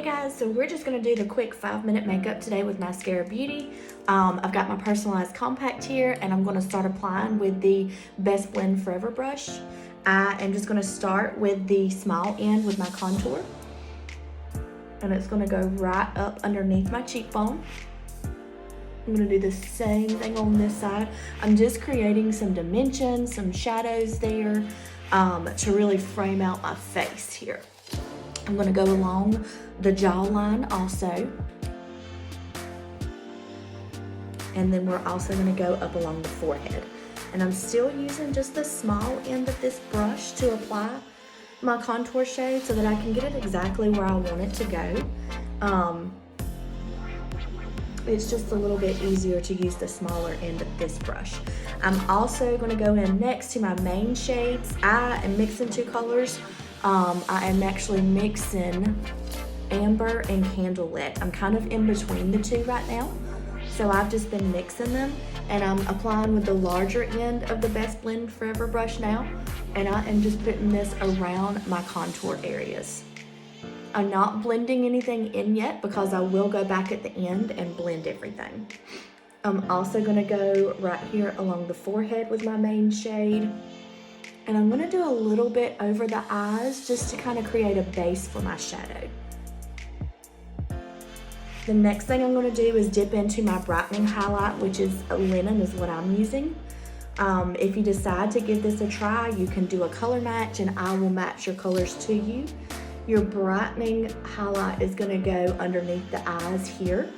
Hey guys, so we're just going to do the quick 5-minute makeup today with Maskcara Beauty. I've got my personalized compact here and I'm going to start applying with the Best Blend Forever brush. I am just going to start with the small end with my contour. And it's going to go right up underneath my cheekbone. I'm going to do the same thing on this side. I'm just creating some dimension, some shadows there to really frame out my face here. I'm going to go along the jawline also. And then we're also going to go up along the forehead. And I'm still using just the small end of this brush to apply my contour shade so that I can get it exactly where I want it to go. It's just a little bit easier to use the smaller end of this brush. I'm also going to go in next to my main shades. I am mixing two colors. I am actually mixing Amber and Candlelit. I'm kind of in between the two right now. So I've just been mixing them and I'm applying with the larger end of the Best Blend Forever brush now. And I am just putting this around my contour areas. I'm not blending anything in yet because I will go back at the end and blend everything. I'm also gonna go right here along the forehead with my main shade. And I'm gonna do a little bit over the eyes just to kind of create a base for my shadow. The next thing I'm gonna do is dip into my brightening highlight, which is a linen is what I'm using. If you decide to give this a try, you can do a color match and I will match your colors to you. Your brightening highlight is gonna go underneath the eyes here.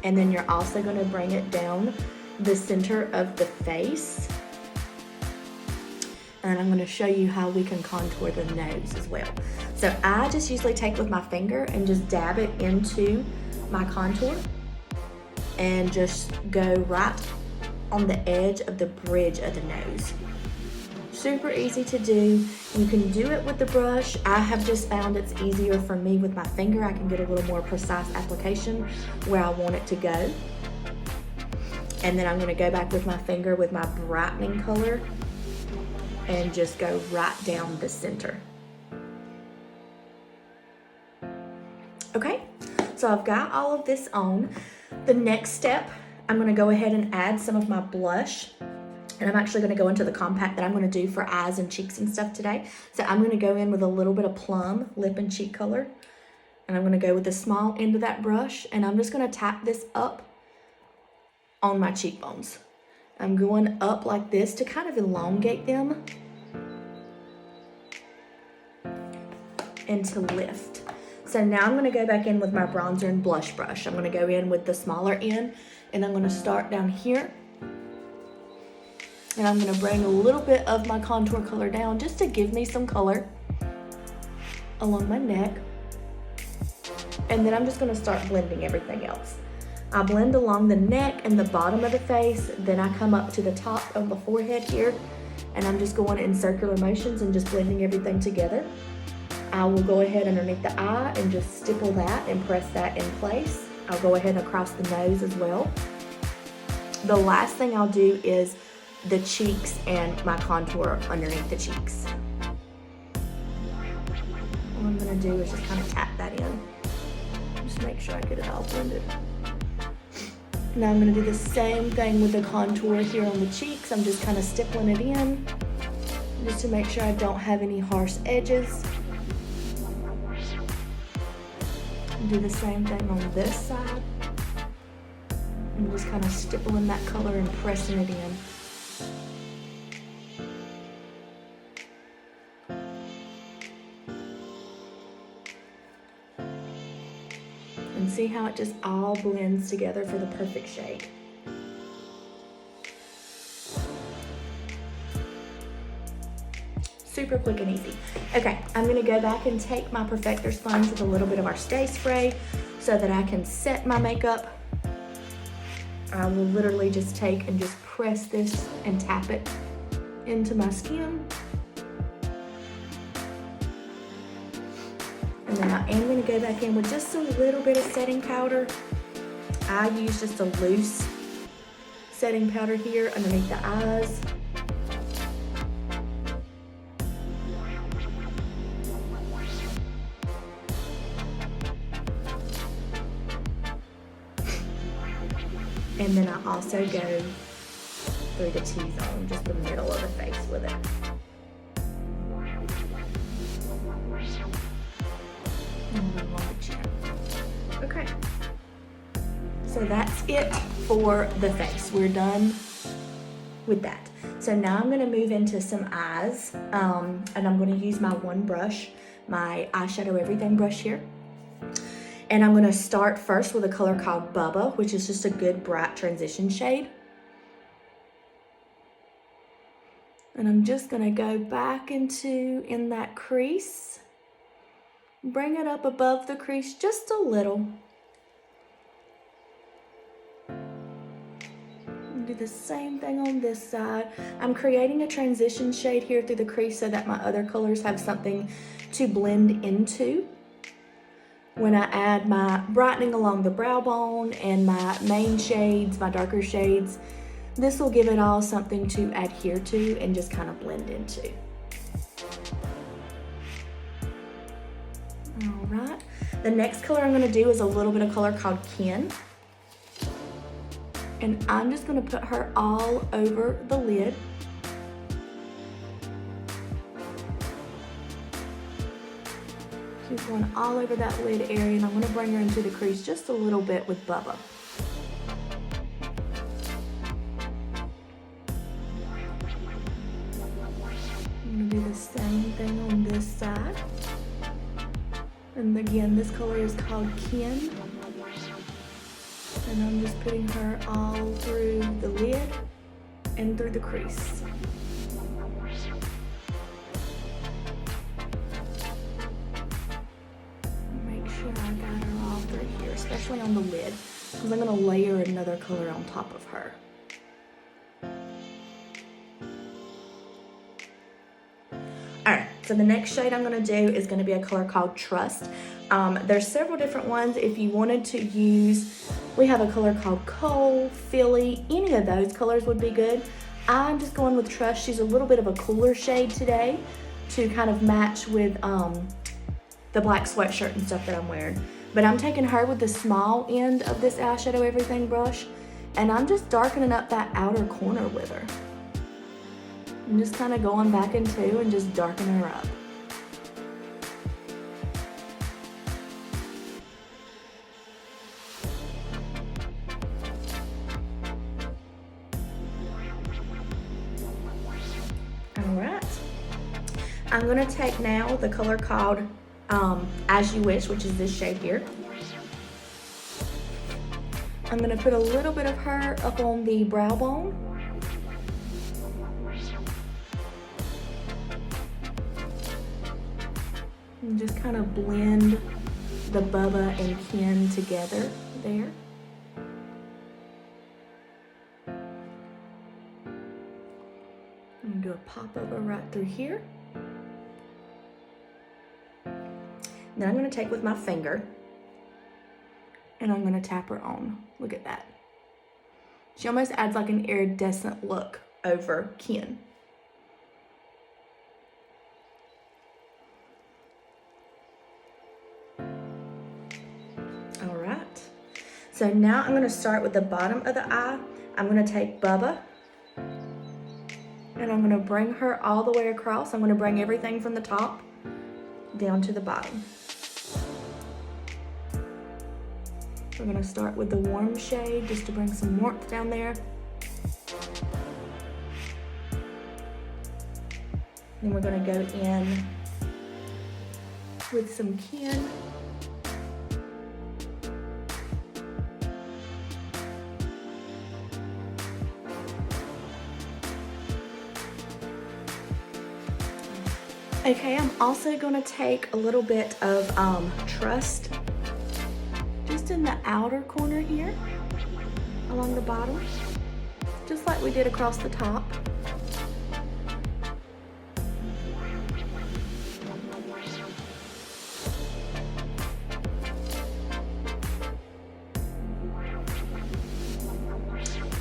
And then you're also gonna bring it down the center of the face. And I'm gonna show you how we can contour the nose as well. So I just usually take with my finger and just dab it into my contour and just go right on the edge of the bridge of the nose. Super easy to do. You can do it with the brush. I have just found it's easier for me with my finger. I can get a little more precise application where I want it to go. And then I'm gonna go back with my finger with my brightening color and just go right down the center. Okay, so I've got all of this on. The next step, I'm gonna go ahead and add some of my blush. And I'm actually gonna go into the compact that I'm gonna do for eyes and cheeks and stuff today. So I'm gonna go in with a little bit of Plum lip and cheek color. And I'm gonna go with the small end of that brush and I'm just gonna tap this up on my cheekbones. I'm going up like this to kind of elongate them and to lift. So now I'm gonna go back in with my bronzer and blush brush. I'm gonna go in with the smaller end and I'm gonna start down here. And I'm gonna bring a little bit of my contour color down just to give me some color along my neck. And then I'm just gonna start blending everything else. I blend along the neck and the bottom of the face, then I come up to the top of the forehead here, and I'm just going in circular motions and just blending everything together. I will go ahead underneath the eye and just stipple that and press that in place. I'll go ahead across the nose as well. The last thing I'll do is the cheeks and my contour underneath the cheeks. All I'm gonna do is just kind of tap that in. Just make sure I get it all blended. Now I'm gonna do the same thing with the contour here on the cheeks. I'm just kind of stippling it in just to make sure I don't have any harsh edges. Do the same thing on this side. I'm just kind of stippling that color and pressing it in. And see how it just all blends together for the perfect shade. Super quick and easy. Okay, I'm gonna go back and take my Perfector sponge with a little bit of our Stay Spray so that I can set my makeup. I will literally just take and just press this and tap it into my skin. And then I am gonna go back in with just a little bit of setting powder. I use just a loose setting powder here underneath the eyes. And then I also go through the T-zone, just the middle of the face with it. And then along the chin. Okay. So that's it for the face. We're done with that. So now I'm gonna move into some eyes, and I'm gonna use my one brush, my eyeshadow everything brush here. And I'm gonna start first with a color called Bubba, which is just a good bright transition shade. And I'm just gonna go back in that crease, bring it up above the crease just a little. Do the same thing on this side. I'm creating a transition shade here through the crease so that my other colors have something to blend into. When I add my brightening along the brow bone and my main shades, my darker shades, this will give it all something to adhere to and just kind of blend into. All right. The next color I'm gonna do is a little bit of color called Ken. And I'm just gonna put her all over the lid. She's going all over that lid area, and I'm gonna bring her into the crease just a little bit with Bubba. I'm gonna do the same thing on this side. And again, this color is called Ken. And I'm just putting her all through the lid and through the crease. Make sure I got her all through here, especially on the lid, because I'm gonna layer another color on top of her. Alright, so the next shade I'm gonna do is gonna be a color called Trust. There's several different ones. If you wanted to use, we have a color called Coal, Philly, any of those colors would be good. I'm just going with Trust. She's a little bit of a cooler shade today to kind of match with the black sweatshirt and stuff that I'm wearing. But I'm taking her with the small end of this eyeshadow everything brush, and I'm just darkening up that outer corner with her. I'm just kind of going back into and just darkening her up. Alright. I'm going to take now the color called As You Wish, which is this shade here. I'm going to put a little bit of her up on the brow bone. And just kind of blend the Bubba and Ken together there. I'm gonna do a pop over right through here. Then I'm gonna take with my finger and I'm gonna tap her on. Look at that. She almost adds like an iridescent look over Ken. All right. So now I'm gonna start with the bottom of the eye. I'm gonna take Bubba and I'm gonna bring her all the way across. I'm gonna bring everything from the top down to the bottom. We're gonna start with the warm shade just to bring some warmth down there. Then we're gonna go in with some Ken. Okay, I'm also gonna take a little bit of Trust just in the outer corner here, along the bottom, just like we did across the top.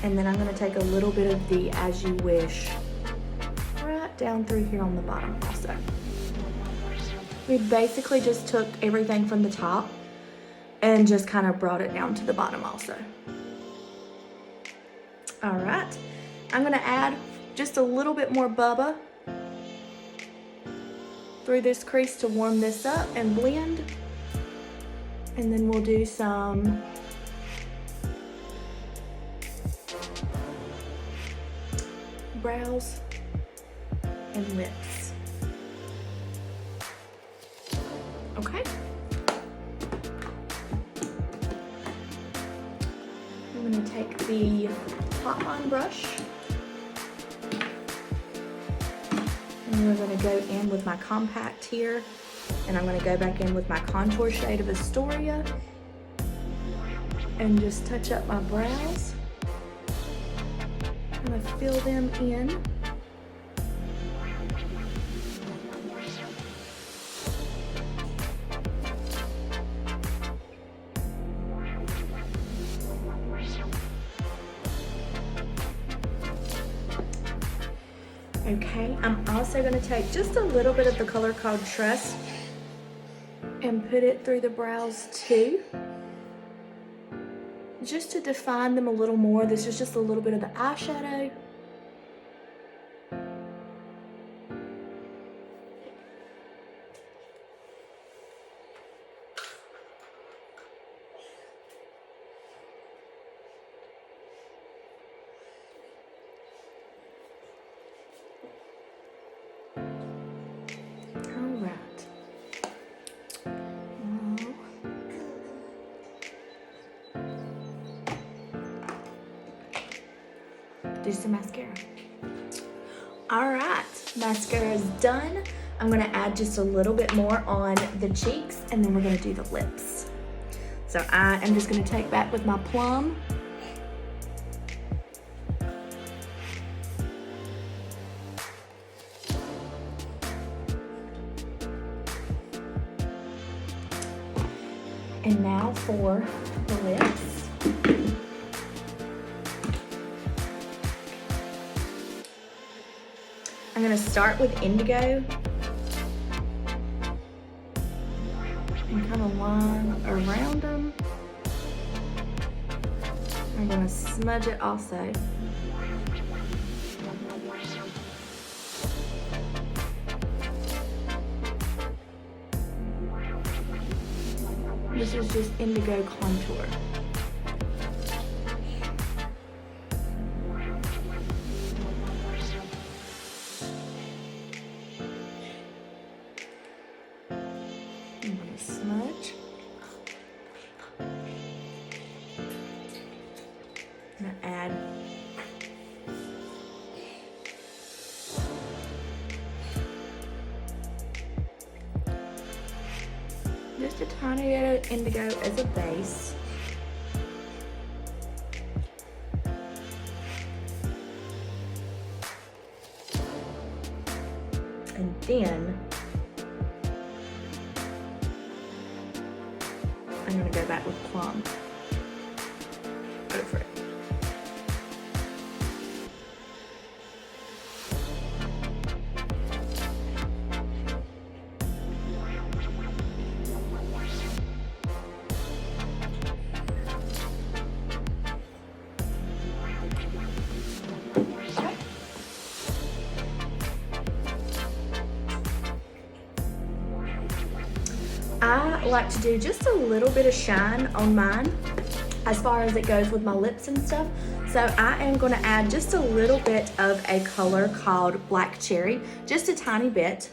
And then I'm gonna take a little bit of the As You Wish right down through here on the bottom also. We basically just took everything from the top and just kind of brought it down to the bottom also. All right, I'm gonna add just a little bit more Bubba through this crease to warm this up and blend. And then we'll do some brows and lips. Okay. I'm gonna take the hot line brush and we're gonna go in with my compact here, and I'm gonna go back in with my contour shade of Astoria and just touch up my brows. I'm gonna fill them in. Okay, I'm also gonna take just a little bit of the color called Trust and put it through the brows too, just to define them a little more. This is just a little bit of the eyeshadow. Do some mascara. All right, mascara is done. I'm gonna add just a little bit more on the cheeks, and then we're gonna do the lips. So I am just gonna take back with my Plum. And now for the lips. I'm gonna start with indigo and kind of line around them. I'm gonna smudge it also. This is just indigo contour. I'm gonna smudge. I'm gonna add just a tiny bit of indigo as a base. And then I'm gonna go back with Plum. Go for it. I like to do just a little bit of shine on mine as far as it goes with my lips and stuff. So I am going to add just a little bit of a color called Black Cherry, just a tiny bit.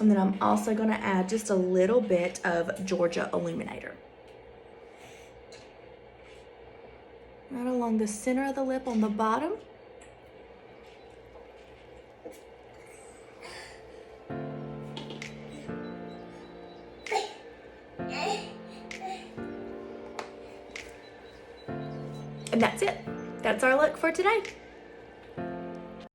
And then I'm also going to add just a little bit of Georgia Illuminator. Right along the center of the lip on the bottom. And that's it. That's our look for today.